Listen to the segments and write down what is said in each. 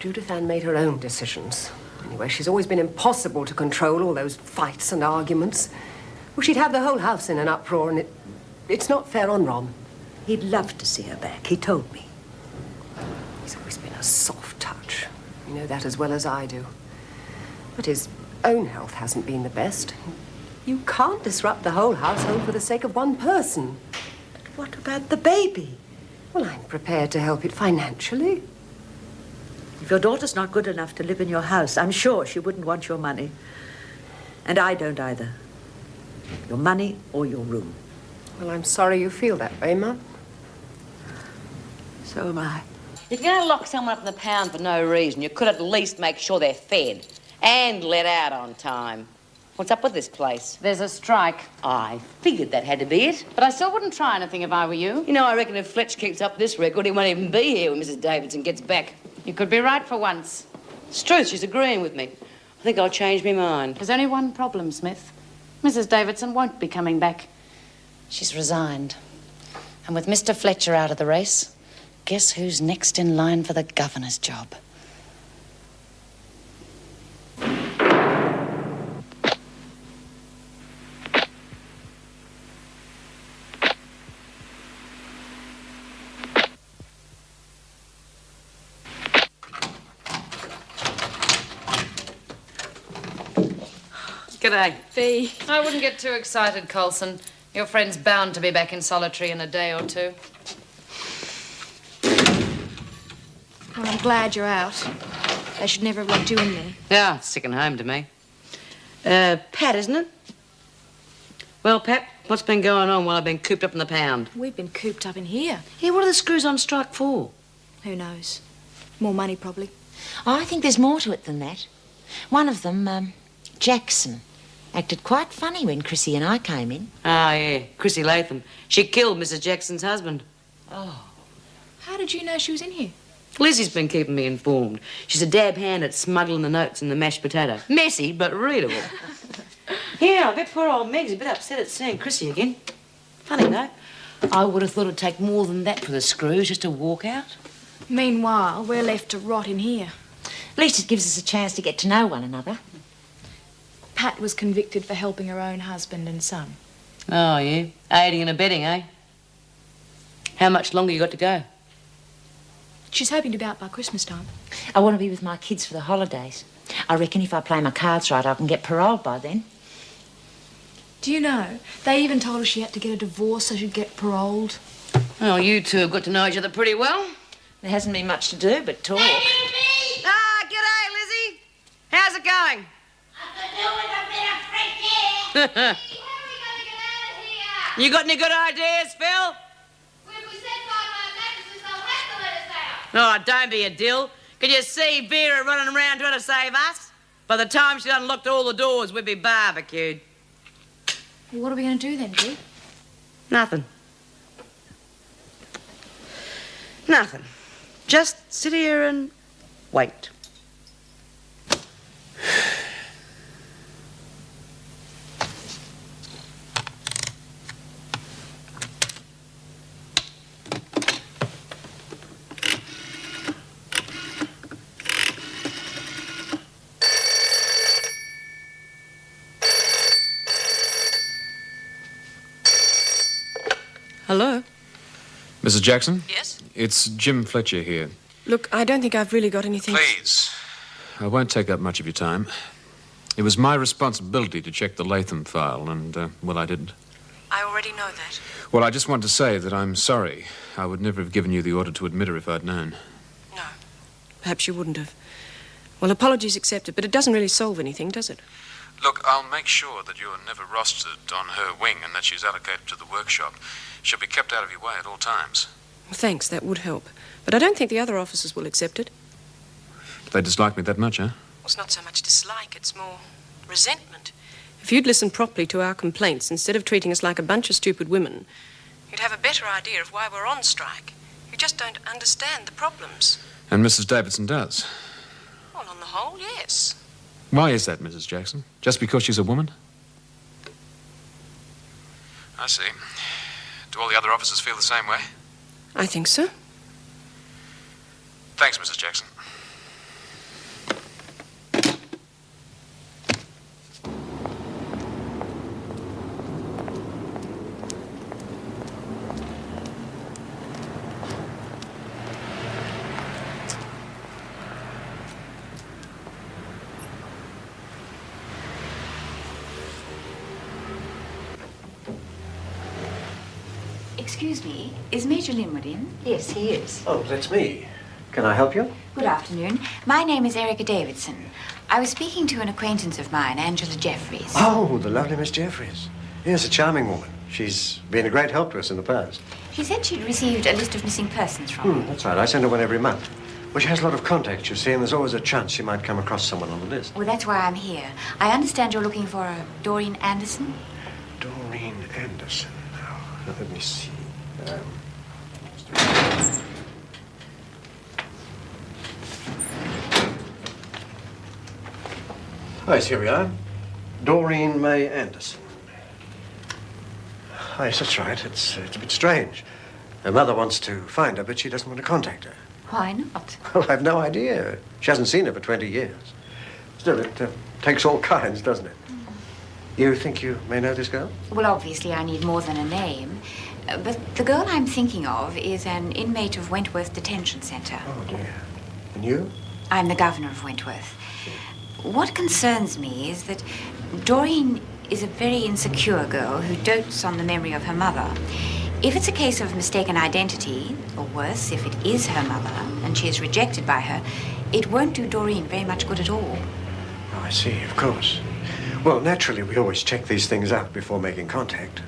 Judith Ann made her own decisions. Anyway, she's always been impossible to control, all those fights and arguments. Well, she'd have the whole house in an uproar, and it's not fair on Ron. He'd love to see her back, he told me. He's always been a soft touch. You know that as well as I do. But his own health hasn't been the best. You can't disrupt the whole household for the sake of one person. But what about the baby? Well, I'm prepared to help it financially. If your daughter's not good enough to live in your house, I'm sure she wouldn't want your money. And I don't either. Your money or your room. Well, I'm sorry you feel that way, Mum. So am I. If you're going to lock someone up in the pound for no reason, you could at least make sure they're fed and let out on time. What's up with this place? There's a strike. I figured that had to be it. But I still wouldn't try anything if I were you. You know, I reckon if Fletch keeps up this record, he won't even be here when Mrs. Davidson gets back. You could be right for once. It's true, she's agreeing with me. I think I'll change my mind. There's only one problem, Smith. Mrs. Davidson won't be coming back. She's resigned. And with Mr. Fletcher out of the race, guess who's next in line for the governor's job? G'day. Fee. I wouldn't get too excited, Coulson. Your friend's bound to be back in solitary in a day or two. Well, I'm glad you're out. They should never have let you in there. Yeah, it's second home to me. Pat, isn't it? Well, Pat, what's been going on while I've been cooped up in the pound? We've been cooped up in here. Yeah, what are the screws on strike for? Who knows? More money, probably. Oh, I think there's more to it than that. One of them, Jackson, acted quite funny when Chrissy and I came in. Ah, yeah, Chrissy Latham. She killed Mrs. Jackson's husband. Oh. How did you know she was in here? Lizzie's been keeping me informed. She's a dab hand at smuggling the notes and the mashed potato. Messy, but readable. Yeah, I bet poor old Meg's a bit upset at seeing Chrissy again. Funny, though. I would have thought it'd take more than that for the screws just to walk out. Meanwhile, we're left to rot in here. At least it gives us a chance to get to know one another. Pat was convicted for helping her own husband and son. Oh, yeah? Aiding and abetting, eh? How much longer you got to go? She's hoping to be out by Christmas time. I want to be with my kids for the holidays. I reckon if I play my cards right, I can get paroled by then. Do you know, they even told her she had to get a divorce so she'd get paroled. Oh, you two have got to know each other pretty well. There hasn't been much to do but talk. Ah, g'day, Lizzie. How's it going? Where are we going to get out of here? You got any good ideas, Phil? If we set fire to our mattresses, they'll have to let us out. Oh, don't be a dill. Can you see Vera running around trying to save us? By the time she'd unlocked all the doors, we'd be barbecued. Well, what are we going to do then, Dee? Nothing. Nothing. Just sit here and wait. Hello? Mrs. Jackson? Yes? It's Jim Fletcher here. Look, I don't think I've really got anything... Please. I won't take up much of your time. It was my responsibility to check the Latham file, and, well, I didn't. I already know that. Well, I just wanted to say that I'm sorry. I would never have given you the order to admit her if I'd known. No. Perhaps you wouldn't have. Well, apologies accepted, but it doesn't really solve anything, does it? Look, I'll make sure that you're never rostered on her wing and that she's allocated to the workshop. She'll be kept out of your way at all times. Well, thanks, that would help. But I don't think the other officers will accept it. They dislike me that much, huh? It's not so much dislike, it's more resentment. If you'd listened properly to our complaints instead of treating us like a bunch of stupid women, you'd have a better idea of why we're on strike. You just don't understand the problems. And Mrs. Davidson does. Well, on the whole, yes. Why is that, Mrs. Jackson? Just because she's a woman? I see. Do all the other officers feel the same way? I think so. Thanks, Mrs. Jackson. Excuse me, is Major Linwood in? Yes, he is. Oh, that's me. Can I help you? Good afternoon. My name is Erica Davidson. I was speaking to an acquaintance of mine, Angela Jeffries. Oh, the lovely Miss Jeffries. Yes, a charming woman. She's been a great help to us in the past. She said she'd received a list of missing persons from you. That's right. I send her one every month. Well, she has a lot of contacts, you see, and there's always a chance she might come across someone on the list. Well, that's why I'm here. I understand you're looking for a Doreen Anderson? Doreen Anderson. Now, let me see. Oh, yes, here we are. Doreen May Anderson. Oh, yes, that's right. It's a bit strange. Her mother wants to find her, but she doesn't want to contact her. Why not? Well, I've no idea. She hasn't seen her for 20 years. Still, it takes all kinds, doesn't it? You think you may know this girl? Well, obviously, I need more than a name. But the girl I'm thinking of is an inmate of Wentworth Detention Center. Oh, dear. And you? I'm the governor of Wentworth. What concerns me is that Doreen is a very insecure girl who dotes on the memory of her mother. If it's a case of mistaken identity, or worse, if it is her mother and she is rejected by her, it won't do Doreen very much good at all. Oh, I see, of course. Well, naturally, we always check these things out before making contact.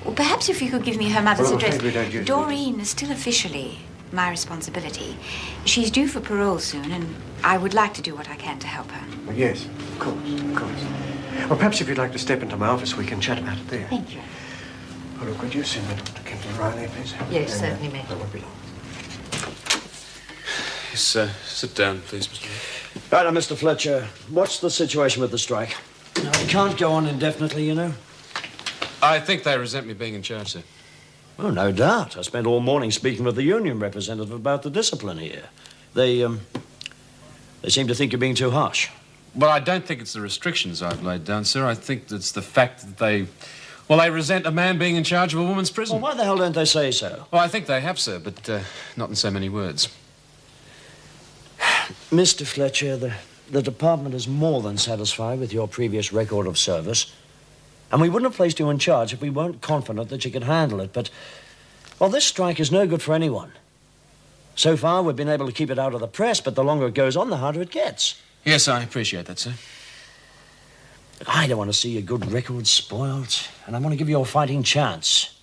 Well, perhaps if you could give me her mother's Well, I'm address. afraid we don't usually. Doreen is still officially my responsibility. She's due for parole soon, and I would like to do what I can to help her. Well, yes, of course, of course. Well, perhaps if you'd like to step into my office, we can chat about it there. Thank you. Oh, look, would you send me to Captain Riley, please? Yes, certainly, ma'am. That would be long. Yes, sit down, please, Mr. Right, now, Mr. Fletcher, what's the situation with the strike? No, it can't go on indefinitely, you know. I think they resent me being in charge, sir. Oh, no doubt. I spent all morning speaking with the union representative about the discipline here. They seem to think you're being too harsh. Well, I don't think it's the restrictions I've laid down, sir. I think it's the fact that they resent a man being in charge of a woman's prison. Well, why the hell don't they say so? Well, I think they have, sir, but not in so many words. Mr. Fletcher, the department is more than satisfied with your previous record of service. And we wouldn't have placed you in charge if we weren't confident that you could handle it. But, well, this strike is no good for anyone. So far, we've been able to keep it out of the press, but the longer it goes on, the harder it gets. Yes, I appreciate that, sir. I don't want to see your good record spoiled, and I want to give you a fighting chance.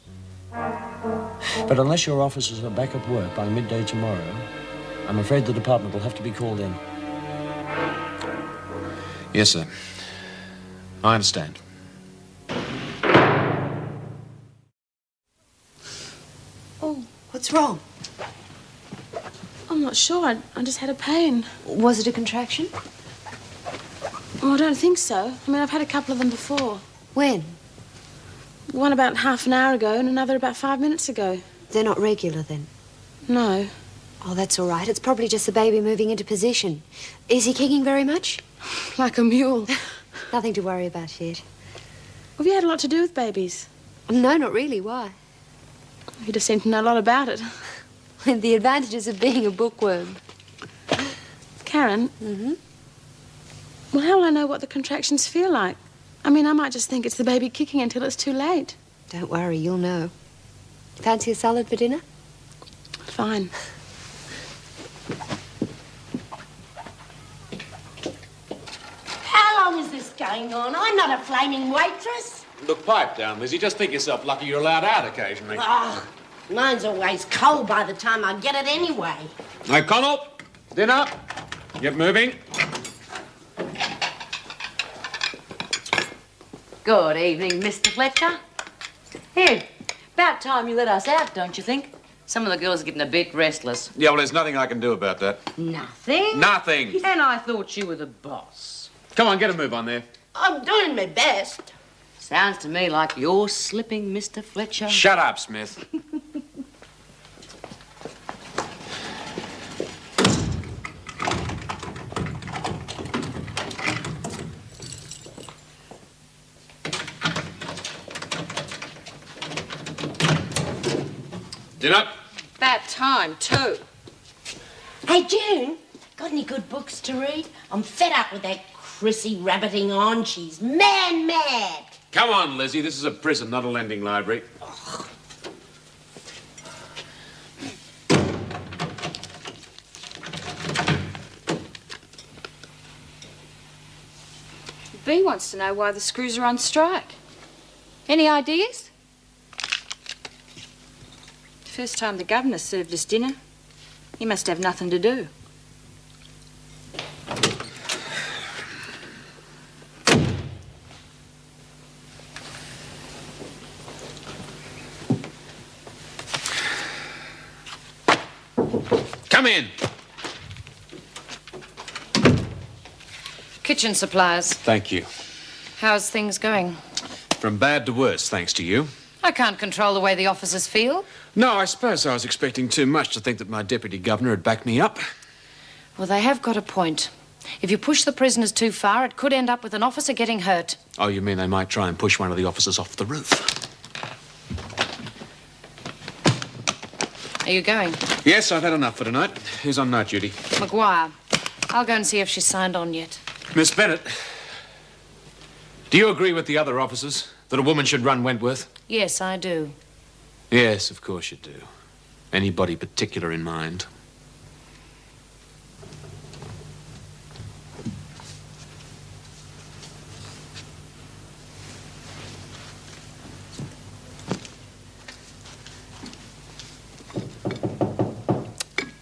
But unless your officers are back at work by midday tomorrow, I'm afraid the department will have to be called in. Yes, sir. I understand. Oh, what's wrong? I'm not sure. I just had a pain. Was it a contraction? Oh, I don't think so. I mean, I've had a couple of them before. When? One about half an hour ago and another about 5 minutes ago. They're not regular, then? No. Oh, that's all right. It's probably just the baby moving into position. Is he kicking very much? Like a mule. Nothing to worry about yet. Have you had a lot to do with babies? No, not really. Why? You just seem to know a lot about it. The advantages of being a bookworm. Karen? Mm-hmm. Well, how will I know what the contractions feel like? I mean, I might just think it's the baby kicking until it's too late. Don't worry, you'll know. Fancy a salad for dinner? Fine. How long is this going on? I'm not a flaming waitress. Look, pipe down, Lizzie. Just think yourself lucky you're allowed out occasionally. Oh, mine's always cold by the time I get it anyway. Hey, Connell, dinner. Get moving. Good evening, Mr. Fletcher. Here, about time you let us out, don't you think? Some of the girls are getting a bit restless. Yeah, well, there's nothing I can do about that. Nothing? Nothing. And I thought you were the boss. Come on, get a move on there. I'm doing my best. Sounds to me like you're slipping, Mr. Fletcher. Shut up, Smith. Dinner? About time, too. Hey, June, got any good books to read? I'm fed up with that Chrissy rabbiting on. She's mad. Come on, Lizzie. This is a prison, not a lending library. Bea wants to know why the screws are on strike. Any ideas? First time the governor served us dinner. He must have nothing to do. Come in. Kitchen supplies. Thank you. How's things going? From bad to worse, thanks to you. I can't control the way the officers feel. No, I suppose I was expecting too much to think that my deputy governor had backed me up. Well, they have got a point. If you push the prisoners too far, it could end up with an officer getting hurt. Oh, you mean they might try and push one of the officers off the roof? Are you going? Yes, I've had enough for tonight. Who's on night duty? Maguire. I'll go and see if she's signed on yet. Miss Bennett, do you agree with the other officers that a woman should run Wentworth? Yes, I do. Yes, of course you do. Anybody particular in mind?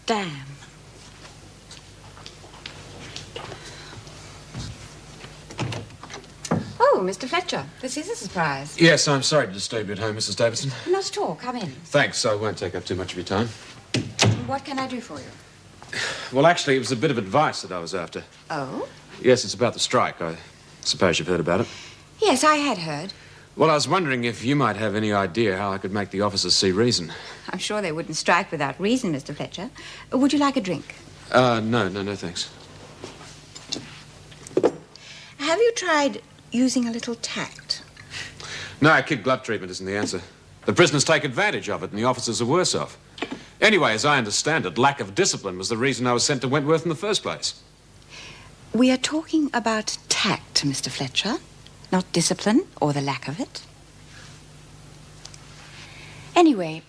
Damn. Oh, Mr. Fletcher, this is a surprise. Yes, I'm sorry to disturb you at home, Mrs. Davidson. Not at all. Come in. Thanks, I won't take up too much of your time. What can I do for you? Well, actually, it was a bit of advice that I was after. Oh? Yes, it's about the strike. I suppose you've heard about it. Yes, I had heard. Well, I was wondering if you might have any idea how I could make the officers see reason. I'm sure they wouldn't strike without reason, Mr. Fletcher. Would you like a drink? No, thanks. Have you tried using a little tact? No, kid glove treatment isn't the answer. The prisoners take advantage of it, and the officers are worse off. Anyway, as I understand it, lack of discipline was the reason I was sent to Wentworth in the first place. We are talking about tact, Mr. Fletcher, not discipline or the lack of it. Anyway,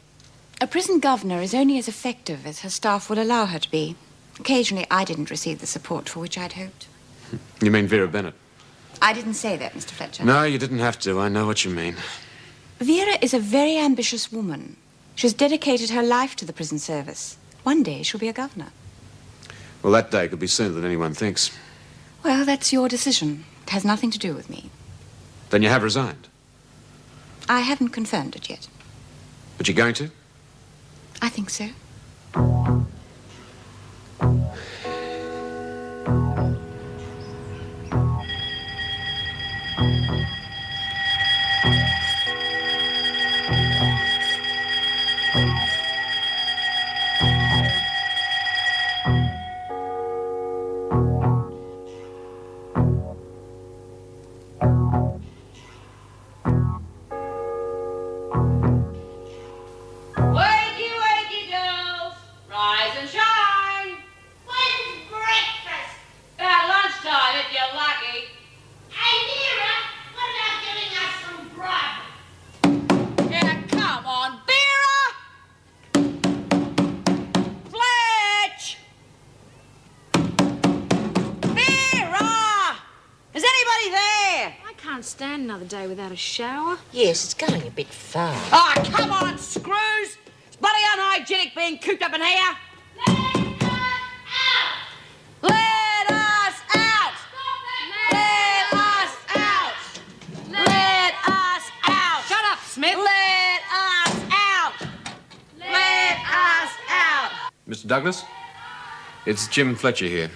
a prison governor is only as effective as her staff will allow her to be. Occasionally, I didn't receive the support for which I'd hoped. You mean Vera Bennett? I didn't say that, Mr. Fletcher. No, you didn't have to. I know what you mean. Vera is a very ambitious woman. She's dedicated her life to the prison service. One day she'll be a governor. Well, that day could be sooner than anyone thinks. Well, that's your decision. It has nothing to do with me. Then you have resigned. I haven't confirmed it yet. But you're going to? I think so. Wakey, wakey, girls. Rise and shine. When's breakfast? About lunchtime, if you're lucky. Hey, Vera, what about giving us some grub? Yeah, come on, Vera! Fletch! Vera! Is anybody there? I can't stand another day without a shower. Yes, it's going a bit far. Oh, come on, screws! It's bloody unhygienic being cooped up in here. Let us out! Let us out! Let us out! Shut up, Smith. Let us out! Let us out! Mr. Douglas? It's Jim Fletcher here.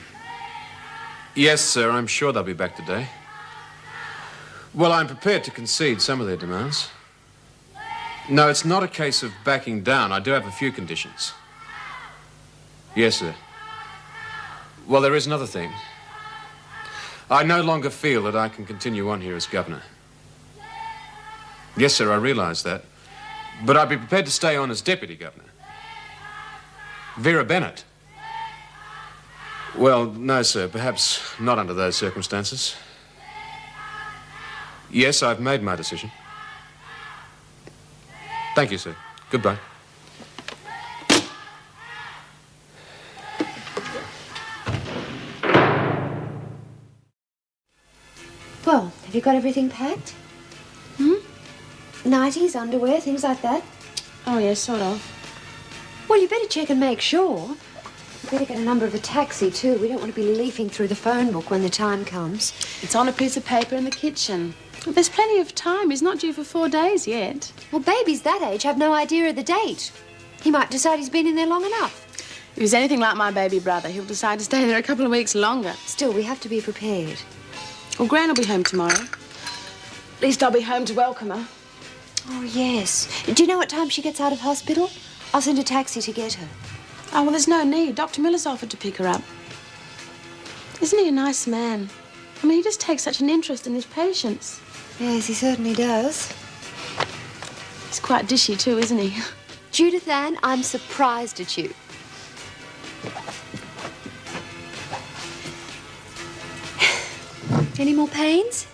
Yes, sir, I'm sure they'll be back today. Well, I'm prepared to concede some of their demands. No, it's not a case of backing down. I do have a few conditions. Yes, sir. Well, there is another thing. I no longer feel that I can continue on here as governor. Yes, sir, I realize that. But I'd be prepared to stay on as deputy governor. Vera Bennett. Well, no, sir, perhaps not under those circumstances. Yes, I've made my decision. Thank you, sir. Goodbye. Well, have you got everything packed? Nighties, underwear, things like that? Oh, yes, sort of. Well, you better check and make sure. You better get a number of the taxi, too. We don't want to be leafing through the phone book when the time comes. It's on a piece of paper in the kitchen. There's plenty of time. He's not due for 4 days yet. Well, babies that age have no idea of the date. He might decide he's been in there long enough. If he's anything like my baby brother, he'll decide to stay there a couple of weeks longer. Still, we have to be prepared. Well, Gran will be home tomorrow. At least I'll be home to welcome her. Oh, yes. Do you know what time she gets out of hospital? I'll send a taxi to get her. Oh, well, there's no need. Dr. Miller's offered to pick her up. Isn't he a nice man? I mean, he just takes such an interest in his patients. Yes, he certainly does. He's quite dishy, too, isn't he? Judith Ann, I'm surprised at you. Any more pains?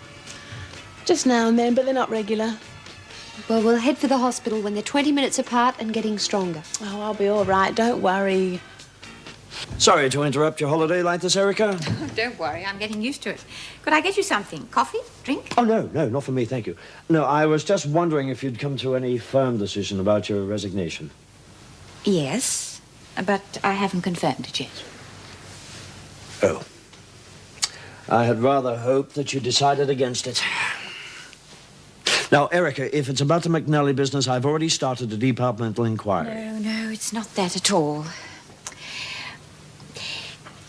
Just now and then, but they're not regular. Well, we'll head for the hospital when they're 20 minutes apart and getting stronger. Oh, I'll be all right. Don't worry. Sorry to interrupt your holiday like this, Erica. Don't worry, I'm getting used to it. Could I get you something? Coffee? Drink? Oh, no, not for me, thank you. No, I was just wondering if you'd come to any firm decision about your resignation. Yes, but I haven't confirmed it yet. Oh. I had rather hoped that you decided against it. Now, Erica, if it's about the McNally business, I've already started a departmental inquiry. No, it's not that at all.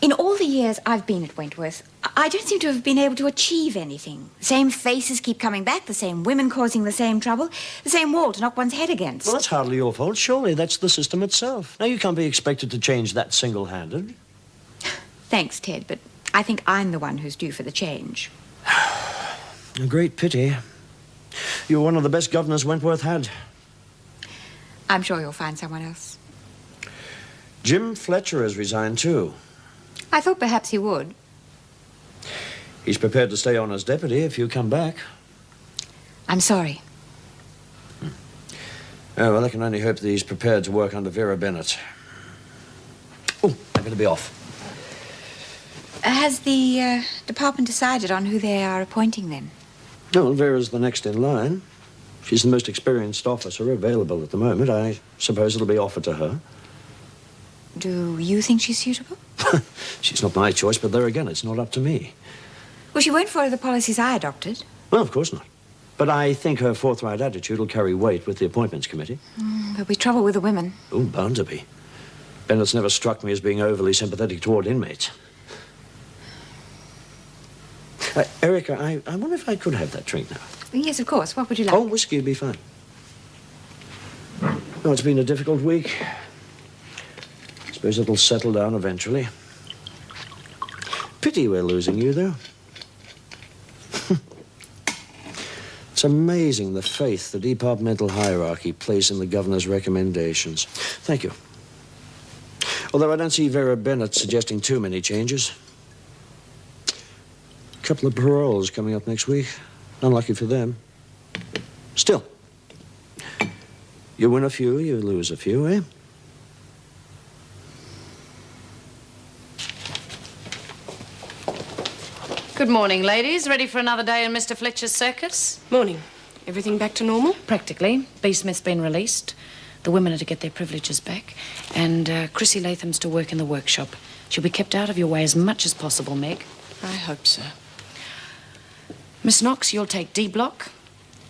In all the years I've been at Wentworth, I don't seem to have been able to achieve anything. The same faces keep coming back, the same women causing the same trouble, the same wall to knock one's head against. Well, that's hardly your fault. Surely that's the system itself. Now, you can't be expected to change that single-handed. Thanks, Ted, but I think I'm the one who's due for the change. A great pity. You're one of the best governors Wentworth had. I'm sure you'll find someone else. Jim Fletcher has resigned, too. I thought perhaps he would. He's prepared to stay on as deputy if you come back. I'm sorry. Oh, well, I can only hope that he's prepared to work under Vera Bennett. Oh, I'm going to be off. Has the department decided on who they are appointing then? No, Vera's the next in line. She's the most experienced officer available at the moment. I suppose it'll be offered to her. Do you think she's suitable? She's not my choice, but there again, it's not up to me. Well, she won't follow the policies I adopted. Well, of course not. But I think her forthright attitude will carry weight with the appointments committee. There'll be trouble with the women. Oh, bound to be. Bennett's never struck me as being overly sympathetic toward inmates. Erica, I wonder if I could have that drink now. Yes, of course. What would you like? Oh, whiskey would be fine. Oh, it's been a difficult week. I suppose it'll settle down eventually. Pity we're losing you, though. It's amazing the faith the departmental hierarchy place in the governor's recommendations. Thank you. Although I don't see Vera Bennett suggesting too many changes. A couple of paroles coming up next week. Unlucky for them. Still, you win a few, you lose a few, eh? Good morning, ladies. Ready for another day in Mr. Fletcher's circus? Morning. Everything back to normal? Practically. B. Smith's been released. The women are to get their privileges back. And Chrissy Latham's to work in the workshop. She'll be kept out of your way as much as possible, Meg. I hope so. Miss Knox, you'll take D block.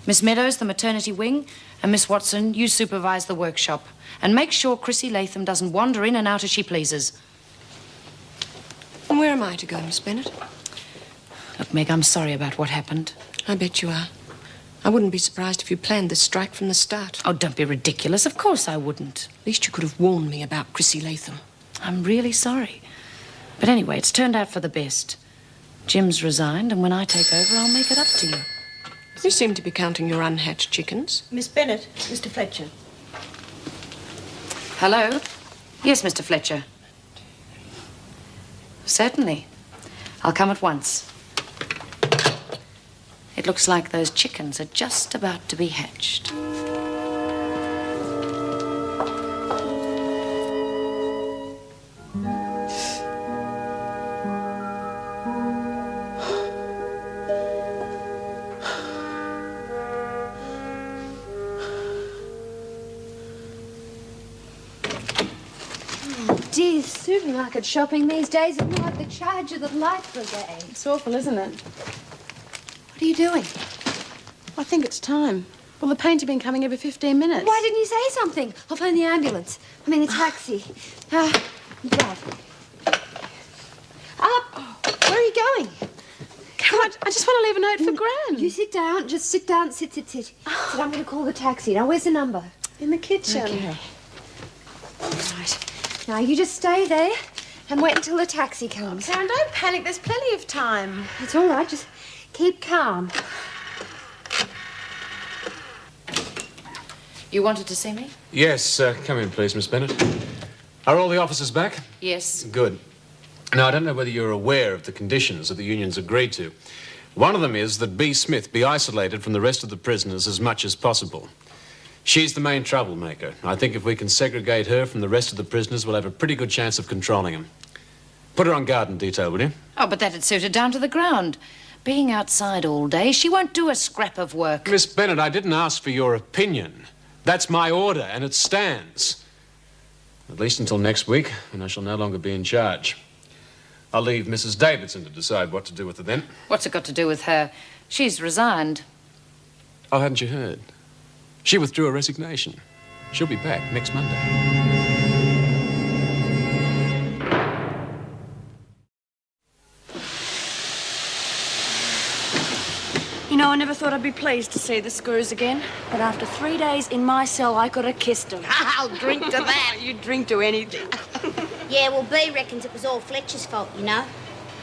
Miss Meadows, the maternity wing. And Miss Watson, you supervise the workshop. And make sure Chrissy Latham doesn't wander in and out as she pleases. And where am I to go, Miss Bennett? Look, Meg, I'm sorry about what happened. I bet you are. I wouldn't be surprised if you planned this strike from the start. Oh, don't be ridiculous. Of course I wouldn't. At least you could have warned me about Chrissy Latham. I'm really sorry. But anyway, it's turned out for the best. Jim's resigned, and when I take over, I'll make it up to you. You seem to be counting your unhatched chickens. Miss Bennett, Mr. Fletcher. Hello? Yes, Mr. Fletcher. Certainly. I'll come at once. It looks like those chickens are just about to be hatched. supermarket shopping these days is like the charge of the light brigade. It's awful, isn't it? What are you doing? I think it's time. Well, the painter been coming every 15 minutes. Why didn't you say something? I'll phone the ambulance. I mean, the taxi. Dad. Up! Where are you going? Come on, I just want to leave a note for Gran. You sit down. Just sit down. Sit. Sit, I'm going to call the taxi. Now, where's the number? In the kitchen. Okay. Right. Now, you just stay there and wait until the taxi comes. Karen, don't panic. There's plenty of time. It's all right. Just keep calm. You wanted to see me? Yes, come in, please, Miss Bennett. Are all the officers back? Yes. Good. Now, I don't know whether you're aware of the conditions that the unions agreed to. One of them is that B. Smith be isolated from the rest of the prisoners as much as possible. She's the main troublemaker. I think if we can segregate her from the rest of the prisoners, we'll have a pretty good chance of controlling them. Put her on guard and detail, will you? Oh, but that'd suit her down to the ground. Being outside all day, she won't do a scrap of work. Miss Bennett, I didn't ask for your opinion. That's my order, and it stands. At least until next week, when I shall no longer be in charge. I'll leave Mrs. Davidson to decide what to do with her then. What's it got to do with her? She's resigned. Oh, hadn't you heard? She withdrew her resignation. She'll be back next Monday. You know, I never thought I'd be pleased to see the screws again. But after 3 days in my cell, I could have kissed them. I'll drink to that. You'd drink to anything. Yeah, well, B reckons it was all Fletcher's fault, you know.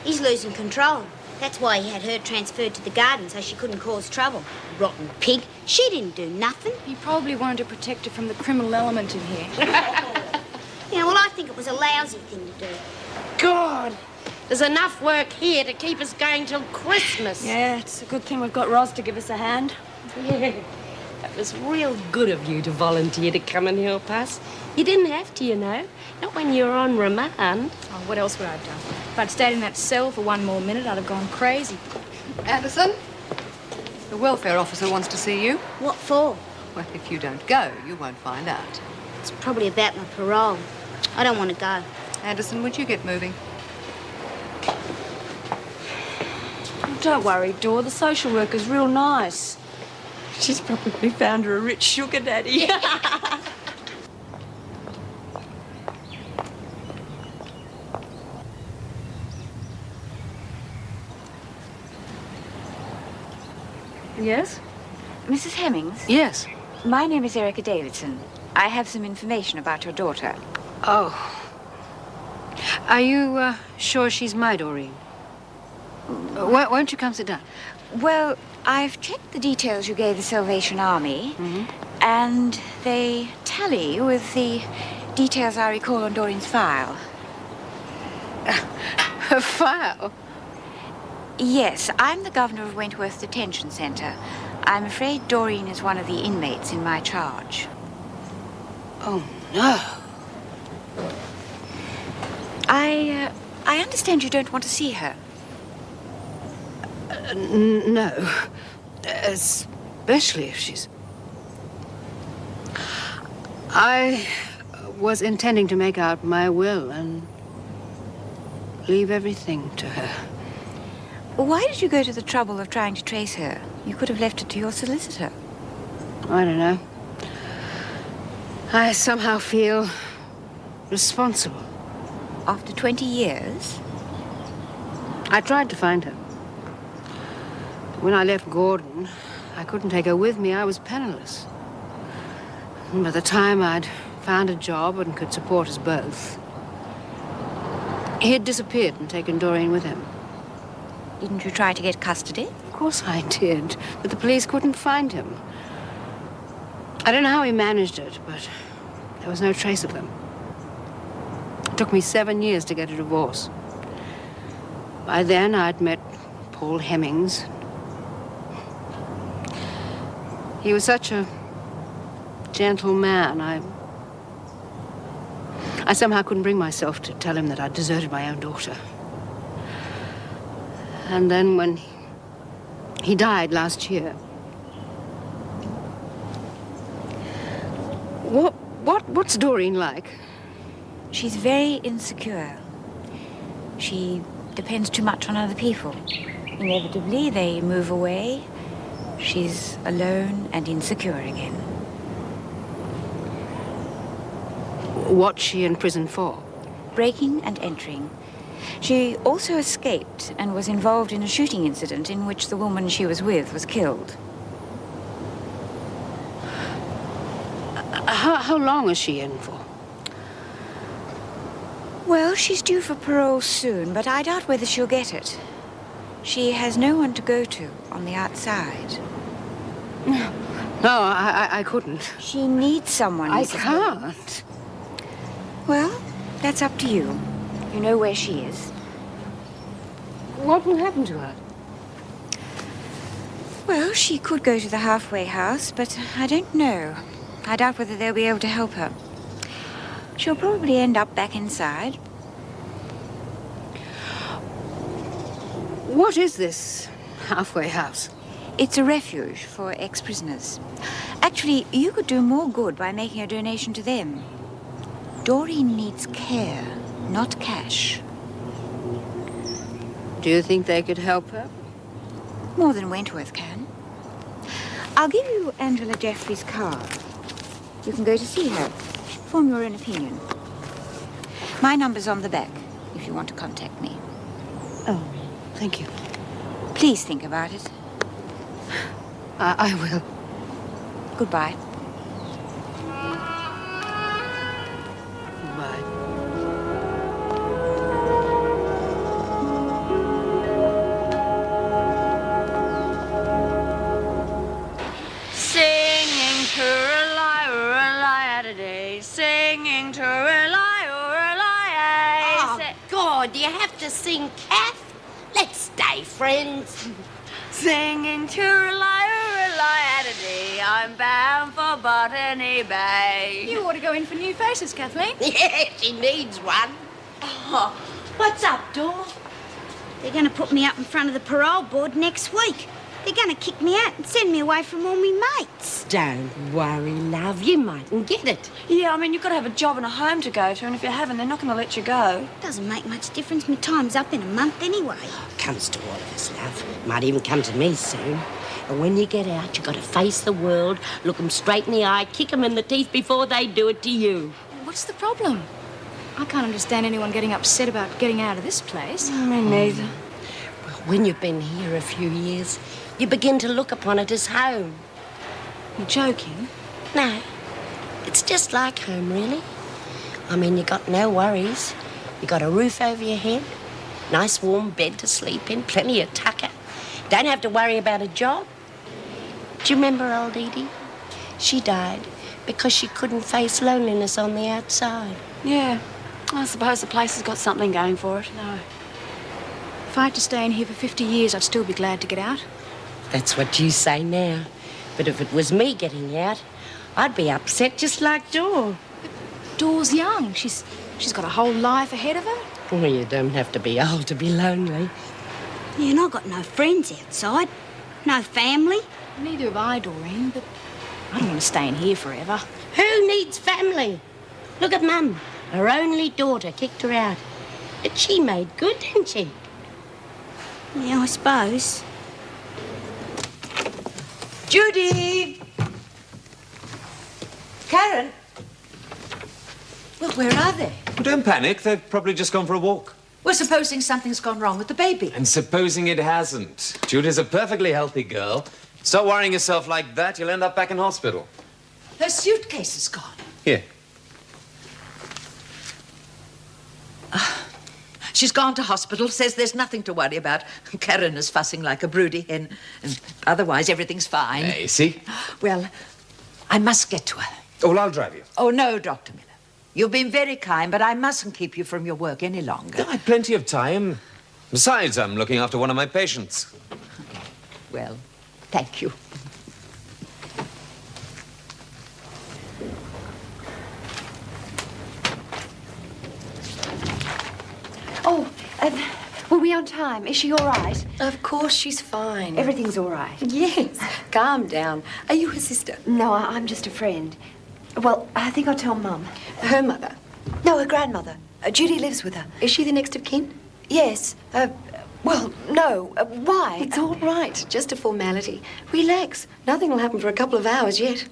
He's losing control. That's why he had her transferred to the garden so she couldn't cause trouble. Rotten pig. She didn't do nothing. He probably wanted to protect her from the criminal element in here. Yeah, well, I think it was a lousy thing to do. God, there's enough work here to keep us going till Christmas. Yeah, it's a good thing we've got Roz to give us a hand. Yeah, that was real good of you to volunteer to come and help us. You didn't have to, you know. Not when you were on remand. Oh, what else would I have done? If I'd stayed in that cell for one more minute, I'd have gone crazy. Anderson, the welfare officer wants to see you. What for? Well, if you don't go, you won't find out. It's probably about my parole. I don't want to go. Anderson, would you get moving? Don't worry, Dor. The social worker's real nice. She's probably found her a rich sugar daddy. Yes? Mrs. Hemmings? Yes. My name is Erica Davidson. I have some information about your daughter. Oh. Are you sure she's my Doreen? Won't you come sit down? Well, I've checked the details you gave the Salvation Army, and they tally with the details I recall on Doreen's file. Her file? Yes, I'm the governor of Wentworth Detention Center. I'm afraid Doreen is one of the inmates in my charge. Oh, no. I understand you don't want to see her. No. Especially if she's... I was intending to make out my will and leave everything to her. Why did you go to the trouble of trying to trace her? You could have left it to your solicitor. I don't know. I somehow feel responsible. After 20 years? I tried to find her. When I left Gordon, I couldn't take her with me. I was penniless. And by the time I'd found a job and could support us both, he had disappeared and taken Doreen with him. Didn't you try to get custody? Of course I did, but the police couldn't find him. I don't know how he managed it, but there was no trace of him. It took me 7 years to get a divorce. By then, I'd met Paul Hemmings. He was such a gentle man. I somehow couldn't bring myself to tell him that I'd deserted my own daughter. And then when he died last year... What's Doreen like? She's very insecure. She depends too much on other people. Inevitably, they move away. She's alone and insecure again. What's she in prison for? Breaking and entering. She also escaped and was involved in a shooting incident in which the woman she was with was killed. How long is she in for? Well, she's due for parole soon, but I doubt whether she'll get it. She has no one to go to on the outside. No, I couldn't. She needs someone. I Mrs. can't. Well, that's up to you. You know where she is. What will happen to her? Well, she could go to the halfway house, but I don't know. I doubt whether they'll be able to help her. She'll probably end up back inside. What is this halfway house? It's a refuge for ex-prisoners. Actually, you could do more good by making a donation to them. Doreen needs care, not cash. Do you think they could help her? More than Wentworth can. I'll give you Angela Jeffrey's card. You can go to see her. Form your own opinion. My number's on the back, if you want to contact me. Oh, thank you. Please think about it. I will. Goodbye. Bye. Singing to rely today. Singing to rely. Oh, God, do you have to sing, Kath? Let's stay friends. Singing to rely today. I'm bound for Botany Bay. You ought to go in for new faces, Kathleen. Yeah, she needs one. Oh, what's up, Dor? They're going to put me up in front of the parole board next week. They're going to kick me out and send me away from all my mates. Don't worry, love. You mightn't get it. Yeah, I mean, you've got to have a job and a home to go to, and if you haven't, they're not going to let you go. Doesn't make much difference. My time's up in a month anyway. Comes to all of us, love. Might even come to me soon. And when you get out, you've got to face the world, look them straight in the eye, kick them in the teeth before they do it to you. What's the problem? I can't understand anyone getting upset about getting out of this place. Me neither. Well, when you've been here a few years, you begin to look upon it as home. You're joking? No, it's just like home, really. I mean, you got no worries. You got a roof over your head, nice warm bed to sleep in, plenty of tucker. Don't have to worry about a job. Do you remember old Edie? She died because she couldn't face loneliness on the outside. Yeah, I suppose the place has got something going for it. No. If I had to stay in here for 50 years, I'd still be glad to get out. That's what you say now. But if it was me getting out, I'd be upset just like Dor. Dor's young. She's got a whole life ahead of her. Well, you don't have to be old to be lonely. Yeah, and I've got no friends outside. No family. Neither have I, Doreen, but I don't want to stay in here forever. Who needs family? Look at Mum. Her only daughter kicked her out. But she made good, didn't she? Yeah, I suppose. Judy! Karen? Well, where are they? Don't panic. They've probably just gone for a walk. Well, supposing something's gone wrong with the baby. And supposing it hasn't. Judy's a perfectly healthy girl. Stop worrying yourself like that. You'll end up back in hospital. Her suitcase is gone. Here. She's gone to hospital, says there's nothing to worry about. Karen is fussing like a broody hen. And otherwise, everything's fine. Hey, see? Well, I must get to her. Oh, well, I'll drive you. Oh, no, Dr. Miller. You've been very kind, but I mustn't keep you from your work any longer. I've plenty of time. Besides, I'm looking after one of my patients. Well, thank you. Oh, were we on time? Is she all right? Of course she's fine. Everything's all right. Yes. Calm down. Are you her sister? No, I'm just a friend. Well, I think I'll tell Mum. Her mother? No, her grandmother. Judy lives with her. Is she the next of kin? Yes. Well, no. Why? It's all right. Just a formality. Relax. Nothing will happen for a couple of hours yet.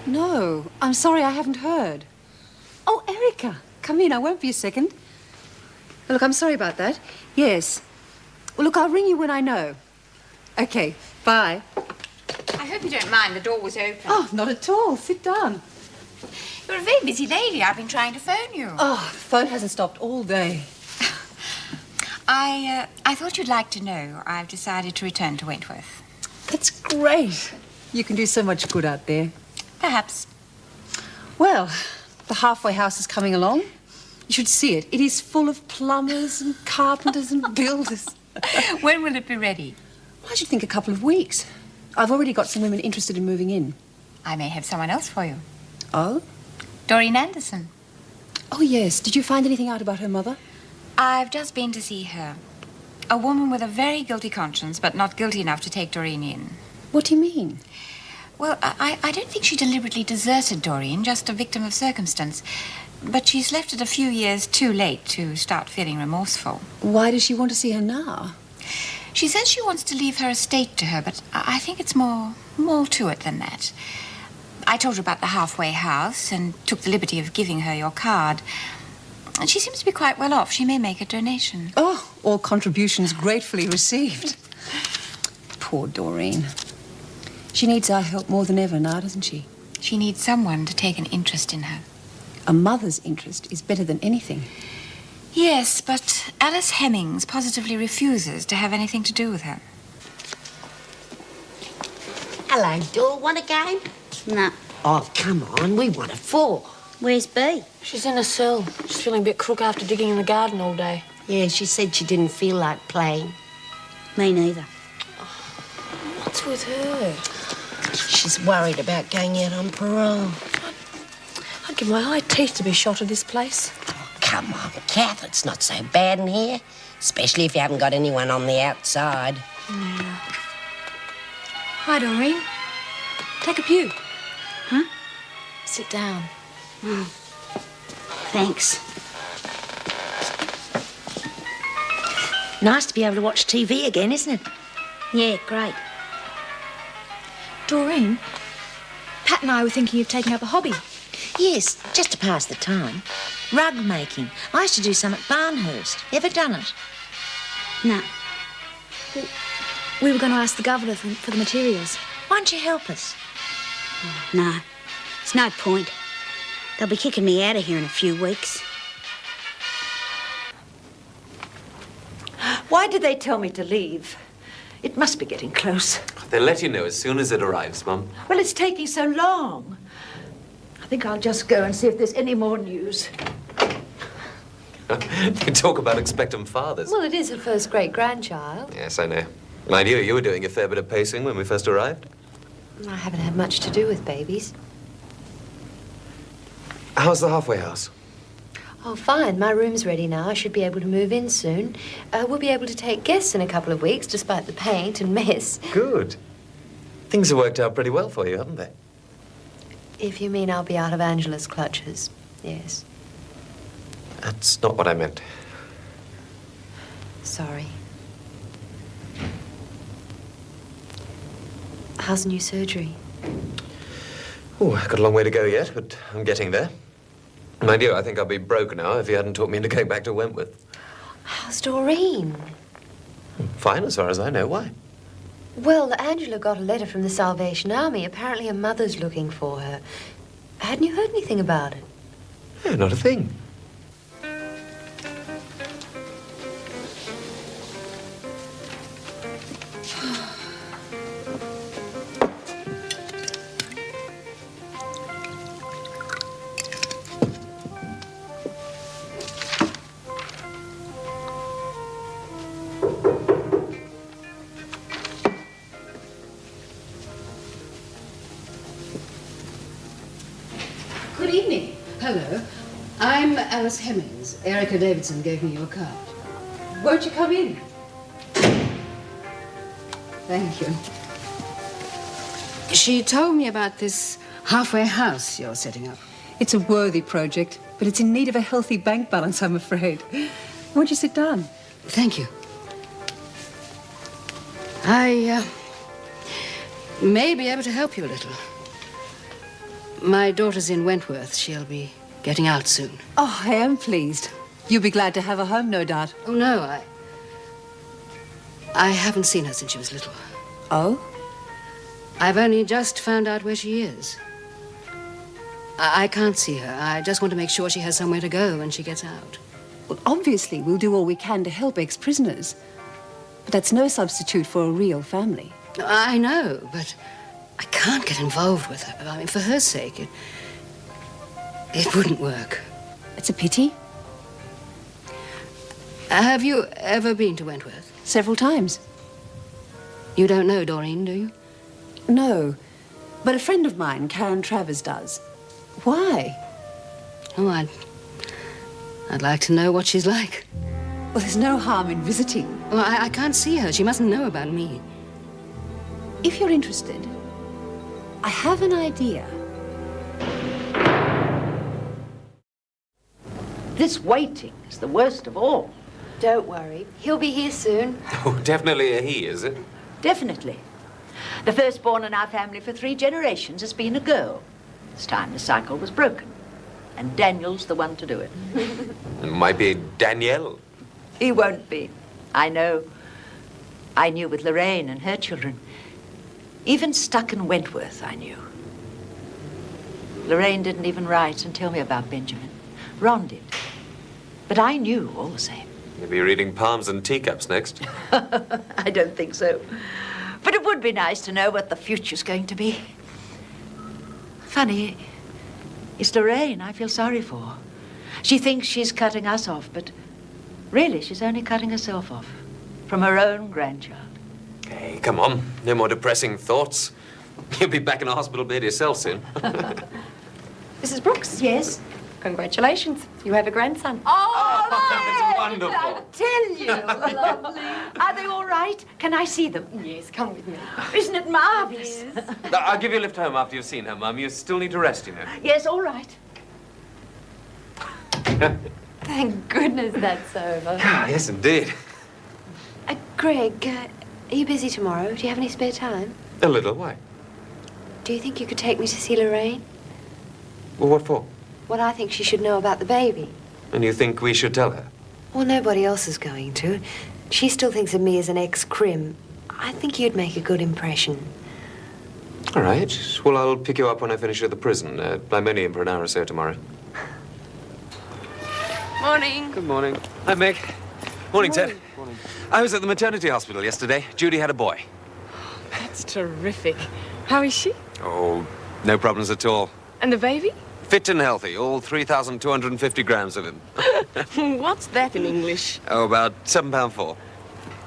No, I'm sorry, I haven't heard. Oh, Erica, come in. I won't be a second. Well, look, I'm sorry about that. Yes. Well, look, I'll ring you when I know. Okay, bye. I hope you don't mind. The door was open. Oh, not at all. Sit down. You're a very busy lady. I've been trying to phone you. Oh, the phone hasn't stopped all day. I thought you'd like to know I've decided to return to Wentworth. That's great. You can do so much good out there. Perhaps. Well, the halfway house is coming along. You should see it. It is full of plumbers and carpenters and builders. When will it be ready? I should think a couple of weeks. I've already got some women interested in moving in. I may have someone else for you. Oh? Doreen Anderson. Oh, yes. Did you find anything out about her mother? I've just been to see her. A woman with a very guilty conscience, but not guilty enough to take Doreen in. What do you mean? Well, I don't think she deliberately deserted Doreen, just a victim of circumstance. But she's left it a few years too late to start feeling remorseful. Why does she want to see her now? She says she wants to leave her estate to her, but I think it's more to it than that. I told her about the halfway house and took the liberty of giving her your card. And she seems to be quite well off. She may make a donation. Oh, all contributions gratefully received. Poor Doreen. She needs our help more than ever now, doesn't she? She needs someone to take an interest in her. A mother's interest is better than anything. Yes, but Alice Hemmings positively refuses to have anything to do with her. Hello, Dor. Want a game? No. Oh, come on. We want a 4. Where's Bea? She's in a cell. She's feeling a bit crook after digging in the garden all day. Yeah, she said she didn't feel like playing. Me neither. What's with her? She's worried about going out on parole. I'd give my eye teeth to be shot at this place. Oh, come on, Kath. It's not so bad in here. Especially if you haven't got anyone on the outside. Yeah. Hi, Doreen. Take a pew. Huh? Sit down. Thanks. Nice to be able to watch TV again, isn't it? Yeah, great. Doreen, Pat and I were thinking of taking up a hobby. Yes, just to pass the time. Rug making. I used to do some at Barnhurst. Ever done it? No. We were going to ask the governor for the materials. Why don't you help us? No. It's no point. They'll be kicking me out of here in a few weeks. Why did they tell me to leave? It must be getting close. They'll let you know as soon as it arrives, Mum. Well, it's taking so long. I think I'll just go and see if there's any more news. You talk about expectant fathers. Well, it is her first great-grandchild. Yes, I know. Mind you were doing a fair bit of pacing when we first arrived. I haven't had much to do with babies. How's the halfway house? Oh, fine. My room's ready now. I should be able to move in soon. We'll be able to take guests in a couple of weeks, despite the paint and mess. Good. Things have worked out pretty well for you, haven't they? If you mean I'll be out of Angela's clutches, yes. That's not what I meant. Sorry. How's the new surgery? Oh, I've got a long way to go yet, but I'm getting there. Mind you, I think I'll be broke now if you hadn't talked me into going back to Wentworth. How's Doreen? Fine, as far as I know. Why? Well, Angela got a letter from the Salvation Army. Apparently her mother's looking for her. Hadn't you heard anything about it? No, not a thing. Good evening. Hello. I'm Alice Hemmings. Erica Davidson gave me your card. Won't you come in? Thank you. She told me about this halfway house you're setting up. It's a worthy project, but it's in need of a healthy bank balance, I'm afraid. Won't you sit down? Thank you. I may be able to help you a little. My daughter's in Wentworth. She'll be getting out soon. Oh, I am pleased. You'll be glad to have her home, no doubt. Oh, no, I haven't seen her since she was little. Oh? I've only just found out where she is. I can't see her. I just want to make sure she has somewhere to go when she gets out. Well, obviously, we'll do all we can to help ex-prisoners. But that's no substitute for a real family. I know, but I can't get involved with her. I mean, for her sake, it wouldn't work. It's a pity. Have you ever been to Wentworth? Several times. You don't know Doreen, do you? No, but a friend of mine, Karen Travers, does. Why? Oh, I'd like to know what she's like. Well, there's no harm in visiting. Well, I can't see her. She mustn't know about me. If you're interested, I have an idea. This waiting is the worst of all. Don't worry. He'll be here soon. Oh, definitely a he, is it? Definitely. The firstborn in our family for 3 generations has been a girl. This time the cycle was broken. And Daniel's the one to do it. It might be Danielle. He won't be. I know. I knew with Lorraine and her children. Even stuck in Wentworth, I knew. Lorraine didn't even write and tell me about Benjamin. Ron did. But I knew all the same. You'll be reading palms and teacups next. I don't think so. But it would be nice to know what the future's going to be. Funny, it's Lorraine I feel sorry for. She thinks she's cutting us off, but really she's only cutting herself off from her own grandchild. Hey, come on. No more depressing thoughts. You'll be back in a hospital bed yourself soon. Mrs. Brooks? Yes? Congratulations. You have a grandson. Oh, that's wonderful. I tell you. Are they all right? Can I see them? Yes, come with me. Isn't it marvelous? I'll give you a lift home after you've seen her, Mum. You still need to rest, you know. Yes, all right. Thank goodness that's over. Yes, indeed. Greg, are you busy tomorrow? Do you have any spare time? A little. Why? Do you think you could take me to see Lorraine? Well, what for? Well, I think she should know about the baby. And you think we should tell her? Well, nobody else is going to. She still thinks of me as an ex-crim. I think you'd make a good impression. All right. Well, I'll pick you up when I finish at the prison. I'm only in for an hour or so tomorrow. Morning. Good morning. Hi, Meg. Morning, Ted. Morning. I was at the maternity hospital yesterday. Judy had a boy. That's terrific. How is she? Oh, no problems at all. And the baby? Fit and healthy, all 3,250 grams of him. What's that in English? Oh, about £7.4.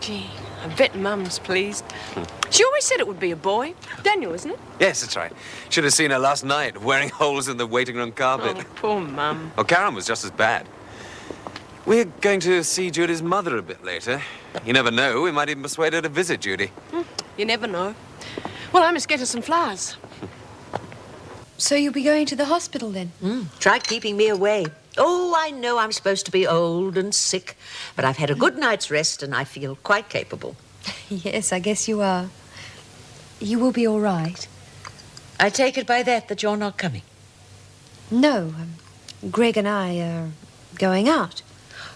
Gee, I bet Mum's pleased. She always said it would be a boy. Daniel, isn't it? Yes, that's right. Should have seen her last night, wearing holes in the waiting room carpet. Oh, poor Mum. Oh, Karen was just as bad. We're going to see Judy's mother a bit later. You never know, we might even persuade her to visit Judy. You never know. Well, I must get her some flowers. So you'll be going to the hospital then? Try keeping me away. Oh, I know I'm supposed to be old and sick, but I've had a good night's rest and I feel quite capable. Yes, I guess you are. You will be all right. I take it by that you're not coming. No, Greg and I are going out.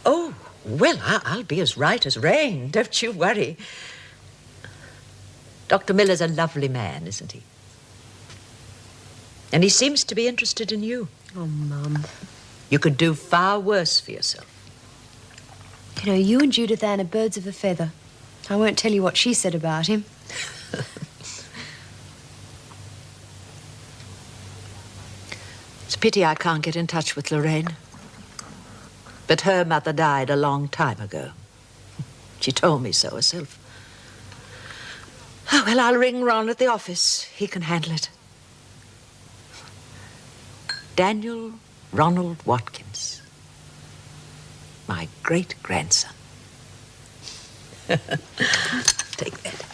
Oh, well, I'll be as right as rain. Don't you worry. Dr. Miller's a lovely man, isn't he? And he seems to be interested in you. Oh, Mum. You could do far worse for yourself. You know, you and Judith Ann are birds of a feather. I won't tell you what she said about him. It's a pity I can't get in touch with Lorraine. But her mother died a long time ago. She told me so herself. Oh, well, I'll ring Ron at the office. He can handle it. Daniel Ronald Watkins. my great-grandson. Take that.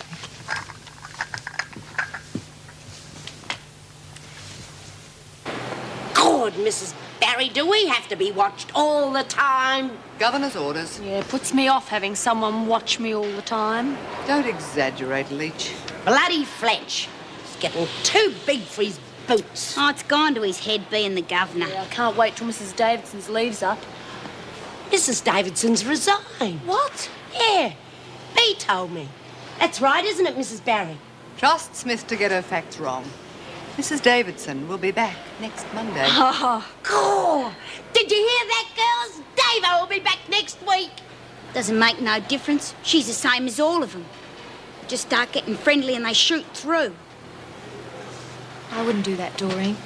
God, Mrs. Barry, do we have to be watched all the time? Governor's orders. Yeah, it puts me off having someone watch me all the time. Don't exaggerate, Leach. Bloody Fletch. He's getting too big for his boots. Oh, it's gone to his head being the governor. Yeah, I can't wait till Mrs. Davidson's leaves up. Mrs. Davidson's resigned. What? Yeah, Bea told me. That's right, isn't it, Mrs. Barry? Trust Smith to get her facts wrong. Mrs. Davidson will be back next Monday. Oh, God. Did you hear that, girls? Davo will be back next week. Doesn't make no difference. She's the same as all of them. Just start getting friendly and they shoot through. I wouldn't do that, Doreen.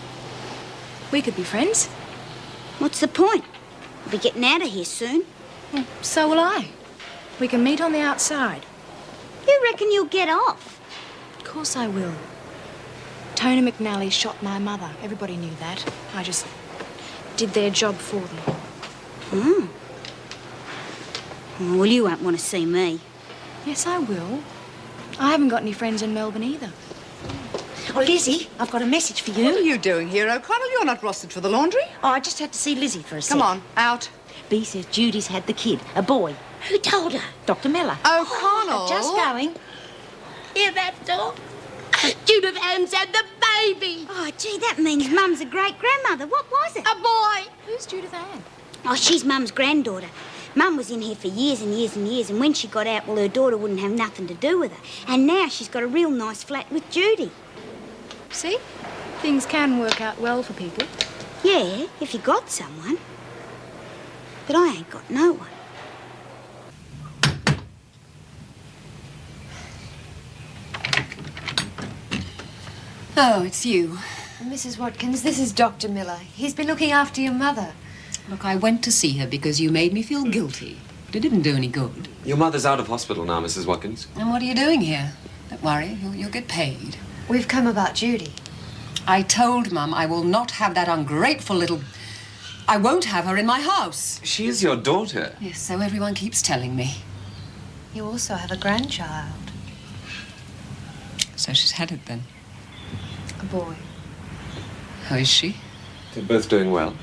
We could be friends. What's the point? We'll be getting out of here soon. So will I. We can meet on the outside. You reckon you'll get off? Of course I will. Tony McNally shot my mother. Everybody knew that. I just did their job for them. Oh. Well, you won't want to see me. Yes, I will. I haven't got any friends in Melbourne either. Oh, Lizzie, I've got a message for you. What are you doing here, O'Connell? You're not rostered for the laundry. Oh, I just had to see Lizzie for a sec. Come on, out. Bea says Judy's had the kid, a boy. Who told her? Dr. Miller. O'Connell. Just going. Hear that, Dor? Judith Ann's had the baby. Oh, gee, that means Mum's a great-grandmother. What was it? A boy. Who's Judith Ann? Oh, she's Mum's granddaughter. Mum was in here for years and years and years, and when she got out, well, her daughter wouldn't have nothing to do with her. And now she's got a real nice flat with Judy. See? Things can work out well for people. Yeah, if you got someone. But I ain't got no one. Oh, it's you. Mrs. Watkins, this is Dr. Miller. He's been looking after your mother. Look, I went to see her because you made me feel guilty. But it didn't do any good. Your mother's out of hospital now, Mrs. Watkins. And what are you doing here? Don't worry, you'll get paid. We've come about Judy. I told Mum I will not have that ungrateful little... I won't have her in my house. She is your daughter. Yes, so everyone keeps telling me. You also have a grandchild. So she's had it then. A boy. How is she? They're both doing well.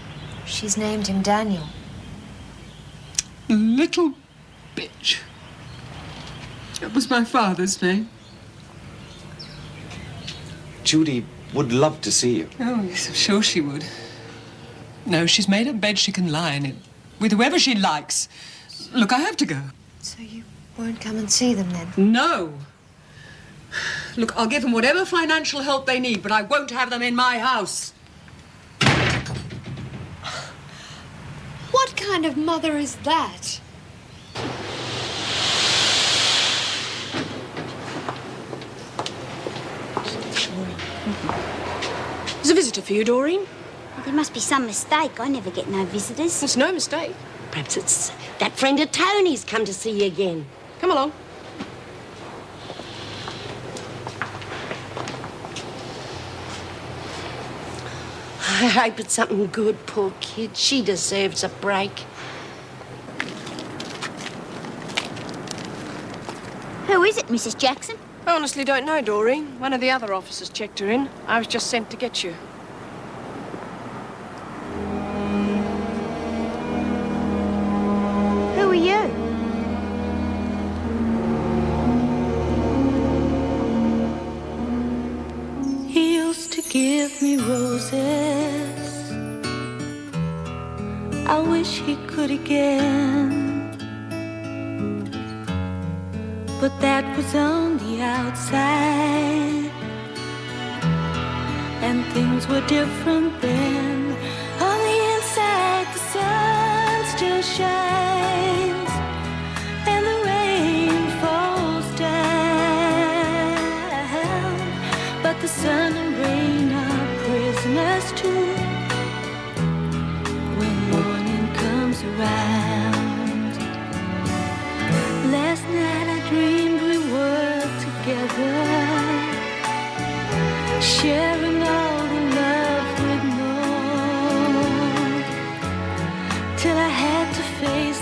She's named him Daniel. Little bitch. That was my father's name. Judy would love to see you. Oh, yes, I'm sure she would. No, she's made a bed she can lie in it with whoever she likes. Look, I have to go. So you won't come and see them then? No. Look, I'll give them whatever financial help they need, but I won't have them in my house. What kind of mother is that? There's a visitor for you, Doreen. There must be some mistake. I never get no visitors. It's no mistake. Perhaps it's that friend of Tony's come to see you again. Come along. I hope it's something good, poor kid. She deserves a break. Who is it, Mrs. Jackson? I honestly don't know, Doreen. One of the other officers checked her in. I was just sent to get you. Who are you? He used to give me roses. I wish he could again. But that was on the outside, and things were different then. On the inside, the sun still shines, and the rain falls down. But the sun and rain are prisoners too when morning comes around. Last night I dreamed we were together, sharing all the love we'd known, till I had to face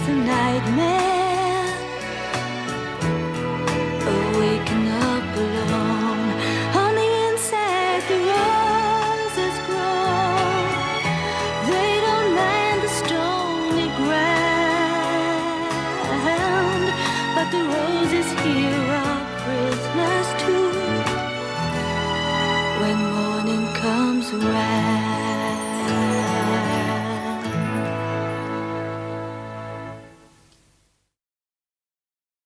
to rest.